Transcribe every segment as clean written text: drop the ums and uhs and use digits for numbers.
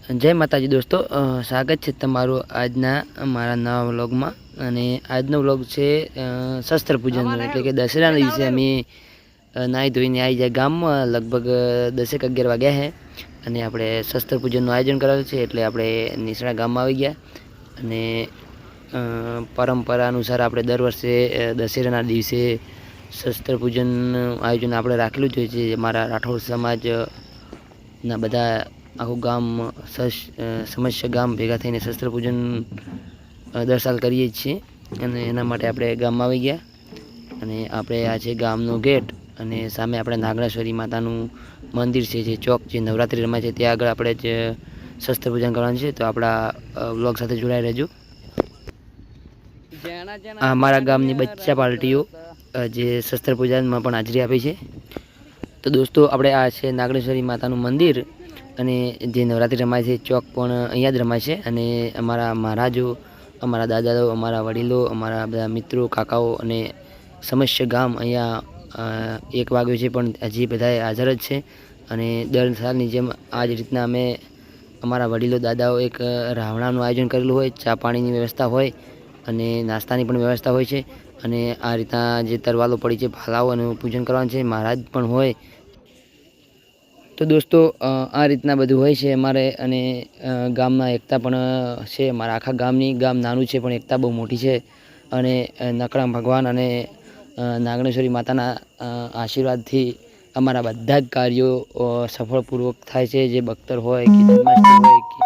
જય માતાજી દોસ્તો, સ્વાગત છે તમારું આજના મારા નવા વ્લોગમાં. અને આજનો વ્લોગ છે શસ્ત્ર પૂજનનો, એટલે કે દશેરાના દિવસે અમે નાહી ધોઈને આવી જાય ગામમાં. લગભગ 10-11 વાગ્યા છે અને આપણે શસ્ત્ર પૂજનનું આયોજન કરેલું છે, એટલે આપણે નિસણા ગામમાં આવી ગયા. અને પરંપરા અનુસાર આપણે દર વર્ષે દશેરાના દિવસે શસ્ત્ર પૂજનનું આયોજન આપણે રાખેલું જ હોય છે. મારા રાઠોડ સમાજના બધા આખું ગામ સમસ્ય ગામ ભેગા થઈને શસ્ત્ર પૂજન દર સાલ કરીએ જ છીએ. અને એના માટે આપણે ગામમાં આવી ગયા. અને આપણે આ છે ગામનો ગેટ, અને સામે આપણે નાગણેશ્વરી માતાનું મંદિર છે, જે ચોક જે નવરાત્રિ રમાય છે ત્યાં આગળ આપણે જ શસ્ત્ર પૂજન કરવાનું છે. તો આપણા વ્લોગ સાથે જોડાઈ રહેજો. અમારા ગામની બચ્ચા પાર્ટીઓ જે શસ્ત્ર પૂજનમાં પણ હાજરી આપી છે. તો દોસ્તો, આપણે આ છે નાગણેશ્વરી માતાનું મંદિર, અને જે નવરાત્રિ રમાય છે ચોક પણ અહીંયા જ રમાય છે. અને અમારા મહારાજો, અમારા દાદાઓ, અમારા વડીલો, અમારા બધા મિત્રો, કાકાઓ અને સમસ્ય ગામ અહીંયા 1 વાગ્યો છે પણ હજી બધાએ હાજર જ છે. અને દર સાલની જેમ આ જ રીતના અમે અમારા વડીલો દાદાઓ એક રાવણાનું આયોજન કરેલું હોય, ચા પાણીની વ્યવસ્થા હોય અને નાસ્તાની પણ વ્યવસ્થા હોય છે. અને આ રીતના જે તરવાલો પડી છે ભાલાઓ, અને પૂજન કરવાનું છે, મહારાજ પણ હોય. તો દોસ્તો, આ રીતના બધું હોય છે અમારે. અને ગામમાં એકતા પણ છે અમારા આખા ગામની. ગામ નાનું છે પણ એકતા બહુ મોટી છે. અને નકળા ભગવાન અને નાગણેશ્વરી માતાના આશીર્વાદથી અમારા બધા જ કાર્યો સફળપૂર્વક થાય છે. જે બખ્તર હોય કે જન્માષ્ટમી હોય કે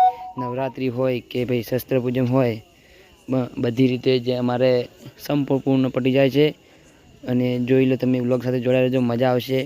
નવરાત્રિ હોય કે ભાઈ શસ્ત્ર પૂજન હોય, બધી રીતે જે અમારે સંપૂર્ણ પટી જાય છે. અને જોઈ લો, તમે વ્લોગ સાથે જોડાઈ રહેજો, મજા આવશે.